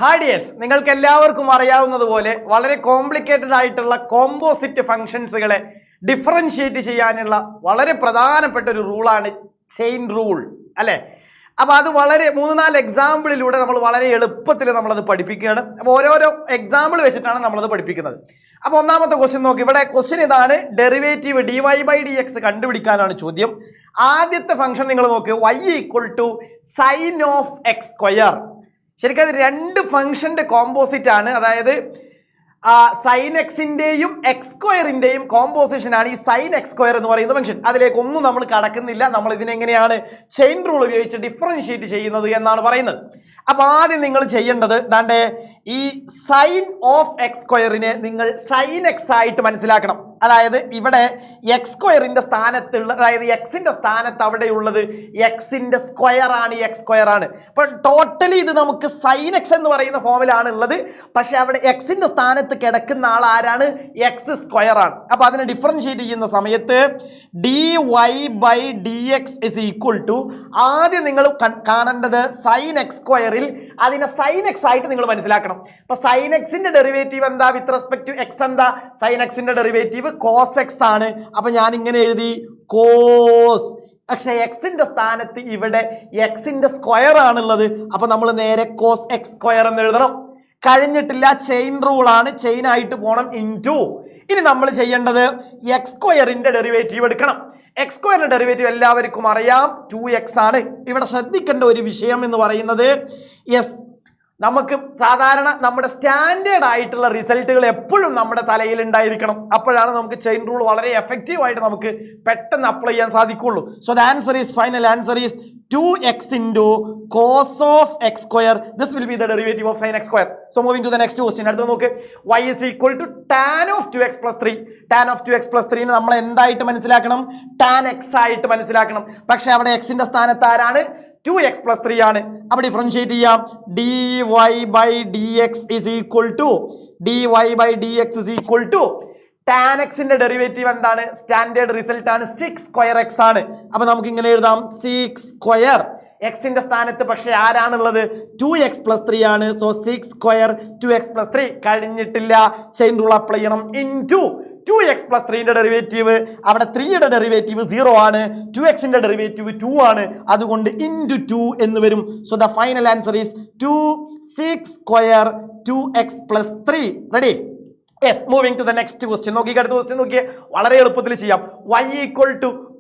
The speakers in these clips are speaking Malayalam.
ഹാഡിയസ് നിങ്ങൾക്ക് എല്ലാവർക്കും അറിയാവുന്നതുപോലെ വളരെ കോംപ്ലിക്കേറ്റഡ് ആയിട്ടുള്ള കോമ്പോസിറ്റ് ഫംഗ്ഷൻസുകളെ ഡിഫറൻഷിയേറ്റ് ചെയ്യാനുള്ള വളരെ പ്രധാനപ്പെട്ട ഒരു റൂളാണ് ചെയിൻ റൂൾ അല്ലേ. അപ്പോൾ അത് വളരെ 3-4 എക്സാമ്പിളിലൂടെ നമ്മൾ വളരെ എളുപ്പത്തിൽ നമ്മളത് പഠിപ്പിക്കുകയാണ്. അപ്പോൾ ഓരോരോ എക്സാമ്പിൾ വെച്ചിട്ടാണ് നമ്മളത് പഠിപ്പിക്കുന്നത്. അപ്പോൾ ഒന്നാമത്തെ ക്വസ്റ്റ്യൻ നോക്കി, ഇവിടെ ക്വസ്റ്റ്യൻ ഇതാണ്, ഡെറിവേറ്റീവ് dy/dx കണ്ടുപിടിക്കാനാണ് ചോദ്യം. ആദ്യത്തെ ഫംഗ്ഷൻ നിങ്ങൾ നോക്ക്, y = sin of x². ശരിക്കും അത് രണ്ട് ഫംഗ്ഷന്റെ കോമ്പോസിറ്റ് ആണ്. അതായത് സൈൻ എക്സിന്റെയും x²ന്റെയും കോമ്പോസിഷൻ ആണ് ഈ സൈൻ x² എന്ന് പറയുന്ന ഫംഗ്ഷൻ. അതിലേക്കൊന്നും നമ്മൾ കടക്കുന്നില്ല. നമ്മൾ ഇതിനെങ്ങനെയാണ് ചെയിൻ റൂൾ ഉപയോഗിച്ച് ഡിഫറൻഷിയേറ്റ് ചെയ്യുന്നത് എന്നാണ് പറയുന്നത്. അപ്പൊ ആദ്യം നിങ്ങൾ ചെയ്യേണ്ടത് ദാണ്ടെ ഈ സൈൻ ഓഫ് x²നെ നിങ്ങൾ സൈൻ എക്സ് ആയിട്ട് മനസ്സിലാക്കണം. അതായത് ഇവിടെ x²ന്റെ സ്ഥാനത്തുള്ള, അതായത് എക്സിന്റെ സ്ഥാനത്ത് അവിടെയുള്ളത് എക്സിന്റെ സ്ക്വയർ ആണ്, x² ആണ്. അപ്പൊ ടോട്ടലി ഇത് നമുക്ക് സൈൻ എക്സ് എന്ന് പറയുന്ന ഫോമിലാണ് ഉള്ളത്. പക്ഷെ അവിടെ എക്സിന്റെ സ്ഥാനത്ത് കിടക്കുന്ന ആൾ ആരാണ്? x² ആണ്. അപ്പൊ അതിനെ ഡിഫറൻഷിയേറ്റ് ചെയ്യുന്ന സമയത്ത് dy/dx = ആദ്യം നിങ്ങൾ കാണേണ്ടത് സൈൻ x² അതിനെ സൈൻ എക്സ് ആയിട്ട് നിങ്ങൾ മനസ്സിലാക്കണം. അപ്പൊ സൈൻ എക്സിന്റെ ഡെറിവേറ്റീവ് എന്താ വിത്ത് റെസ്പെക്ട് ടു എക്സ്? എന്താ സൈൻ എക്സിന്റെ ഡെറിവേറ്റീവ് കോസ് എക്സ് ആണ്. അപ്പൊ ഞാൻ ഇങ്ങനെ എഴുതി കോസ്. പക്ഷെ എക്സിന്റെ സ്ഥാനത്ത് ഇവിടെ എക്സിന്റെ സ്ക്വയർ ആണുള്ളത്. അപ്പൊ നമ്മൾ നേരെ കോസ് x² എന്ന് എഴുതണം. കഴിഞ്ഞിട്ടില്ല, ചെയിൻ റൂൾ ആണ്, ചെയിൻ ആയിട്ട് പോകണം ഇൻടു. ഇനി നമ്മൾ ചെയ്യേണ്ടത് x²ന്റെ ഡെറിവേറ്റീവ് എടുക്കണം. x² ഡെറിവേറ്റീവ് എല്ലാവർക്കും അറിയാം 2x ആണ്. ഇവിടെ ശ്രദ്ധിക്കേണ്ട ഒരു വിഷയം എന്ന് പറയുന്നത്, യെസ്, നമുക്ക് സാധാരണ നമ്മുടെ സ്റ്റാൻഡേർഡ് ആയിട്ടുള്ള റിസൾട്ടുകൾ എപ്പോഴും നമ്മുടെ തലയിൽ ഉണ്ടായിരിക്കണം. അപ്പോഴാണ് നമുക്ക് ചെയിൻ റൂൾ വളരെ എഫക്റ്റീവ് ആയിട്ട് നമുക്ക് പെട്ടെന്ന് അപ്ലൈ ചെയ്യാൻ സാധിക്കുള്ളൂ. So the answer is, final answer is 2x × cos of x². This will be the derivative of sin x². So moving to the next question. അടുത്ത നോക്ക്, y = tan of 2x + 3. tan of 2x + 3 നമ്മൾ എന്തായിട്ട് മനസ്സിലാക്കണം? tan x ആയിട്ട് മനസ്സിലാക്കണം. പക്ഷെ അവിടെ എക്സിന്റെ സ്ഥാനത്ത് ആരാണ്? 2x + 3 ആണ്. അപ്പൊ ഡിഫറൻഷിയേറ്റ് ചെയ്യാം. dy/dx = tan എക്സിന്റെ ഡെറിവേറ്റീവ് എന്താണ്? സ്റ്റാൻഡേർഡ് റിസൾട്ട് ആണ് 6² ആണ്. അപ്പൊ നമുക്ക് ഇങ്ങനെ എഴുതാം, 6². എക്സിന്റെ സ്ഥാനത്ത് പക്ഷെ ആരാണുള്ളത്? 2x + 3 ആണ്. So 6² 2x + 3. കഴിഞ്ഞിട്ടില്ല, ചെയിൻ റൂൾ അപ്ലൈ ചെയ്യണം. ഇൻടു 2x + 3ന്റെ ഡെറിവേറ്റീവ്, അവിടെ 3യുടെ ഡെറിവേറ്റീവ് 0 ആണ്, 2xന്റെ ഡെറിവേറ്റീവ് 2 ആണ്. അതുകൊണ്ട് ഇൻടു 2 എന്ന് വരും. So the final answer is 6² 2x + 3. Ready? Yes. Moving to the next question. നോക്കി, അടുത്ത ക്വസ്റ്റ്യൻ നോക്കിയേ, വളരെ എളുപ്പത്തിൽ ചെയ്യാം. y =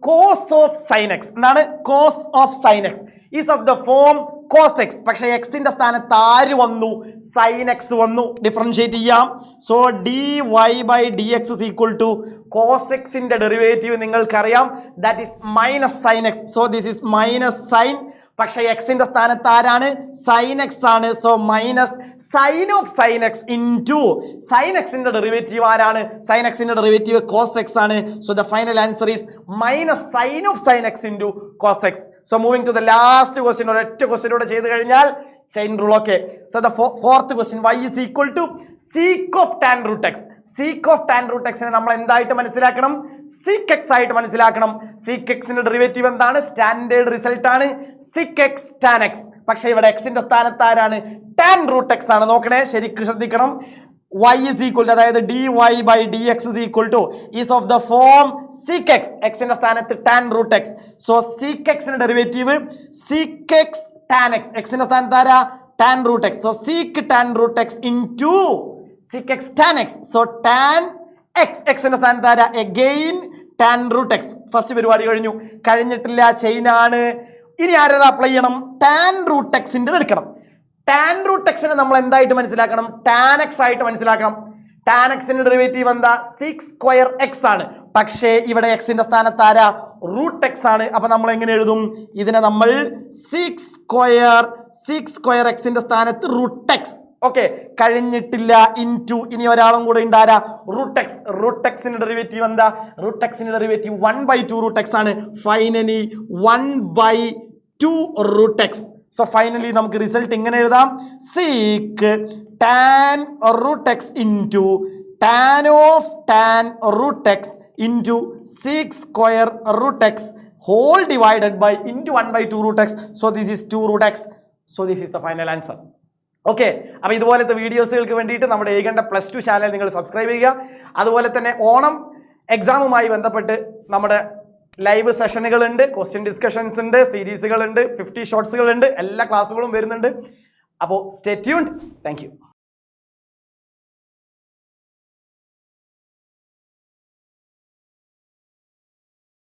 cos of sin x. എന്താണ് cos of sin x? Is of the form cos x. പക്ഷെ എക്സിന്റെ സ്ഥാനത്ത് ആര് വന്നു? sin x വന്നു. ഡിഫറൻഷിയേറ്റ് ചെയ്യാം. സോ dy/dx = cos x ന്റെ ഡെറിവേറ്റീവ് നിങ്ങൾക്കറിയാം, that is -sin x. So this is -sin. പക്ഷെ എക്സിന്റെ സ്ഥാനത്ത് ആരാണ്? sin x ആണ്. So -sin of sin x into sin x ന്റെ ഡെറിവേറ്റീവ് ആരാണ്? sin x ന്റെ ഡെറിവേറ്റീവ് cos x ആണ്. So the final answer is -sin of sin x into cos x. So moving to the last question. ഒരൊറ്റ ക്വസ്റ്റ്യനോടെ ചെയ്ത് കഴിഞ്ഞാൽ chain rule. Okay. So the fourth question, y = sec of tan root x. sec of tan root x നെ നമ്മൾ എന്തായിട്ട് മനസ്സിലാക്കണം? sec x ആയിട്ട് മനസ്സിലാക്കണം. sec x ന്റെ ഡെറിവേറ്റീവ് എന്താണ്? സ്റ്റാൻഡേർഡ് റിസൾട്ട് ആണ് sec x tan x. പക്ഷെ ഇവിടെ എക്സിന്റെ സ്ഥാനത്ത് ആരാണ്? tan root x ആണ്. നോക്കണേ, ശരിക്കും ശ്രദ്ധിക്കണം. y = അതായത് dy/dx is of the form sec x. എക്സിന്റെ സ്ഥാനത്ത് tan root x. So sec x ന്റെ derivative sec x tan x. എക്സിന്റെ സ്ഥാനത്ത് ആരാ? tan root x. So sec tan root x into sec x tan x. So tan x. എക്സിന്റെ സ്ഥാനത്ത് ആരാ? Again tan root x. First പരിപാടി കഴിഞ്ഞു. കഴിഞ്ഞിട്ടില്ല, ചെയിൻ ആണ്. ഇനി ആരത് അപ്ലൈ ചെയ്യണം? tan root x ന്റെ എടുക്കണം. tan root x നെ നമ്മൾ എന്തായിട്ട് മനസ്സിലാക്കണം? tan x ആയിട്ട് മനസ്സിലാക്കണം. tan x ന്റെ ഡെറിവേറ്റീവ് എന്താ? 6² x ആണ്. പക്ഷേ ഇവിടെ എക്സിന്റെ സ്ഥാനത്ത് ആരാ? √x ആണ്. അപ്പൊ നമ്മൾ എങ്ങനെ എഴുതും ഇതിനെ? നമ്മൾ 6² എക്സിന്റെ സ്ഥാനത്ത് √x. ഓക്കെ. കഴിഞ്ഞിട്ടില്ല, ഇൻടു. ഇനി ഒരാളും കൂടെ ഉണ്ടാരാ? √x. √xന്റെ ഡെറിവേറ്റീവ് എന്താ? √xന്റെ ഡെറിവേറ്റീവ് 1/2 √x ആണ്. Finally 1/2 √x. സോ ഫൈനലി നമുക്ക് റിസൾട്ട് ഇങ്ങനെ എഴുതാം, sec tan √x into tan of tan √x into 6² √x whole divided by into 1/2 √x. So this is 2 √x. So this is the final answer. Okay, അപ്പോൾ ഇതുപോലത്തെ വീഡിയോസുകൾക്ക് വേണ്ടിയിട്ട് നമ്മുടെ ഏകണ്ട +2 ചാനൽ നിങ്ങൾ സബ്സ്ക്രൈബ് ചെയ്യുക. അതുപോലെ തന്നെ ഓണം എക്സാമുമായി ബന്ധപ്പെട്ട് നമ്മുടെ ലൈവ് സെഷനുകളുണ്ട്, ക്വസ്റ്റ്യൻ ഡിസ്കഷൻസ് ഉണ്ട്, സീരീസുകളുണ്ട്, 50 ഷോർട്സുകളുണ്ട്, എല്ലാ ക്ലാസ്സുകളും വരുന്നുണ്ട്. അപ്പോൾ സ്റ്റേ ട്യൂൺഡ്. Thank you.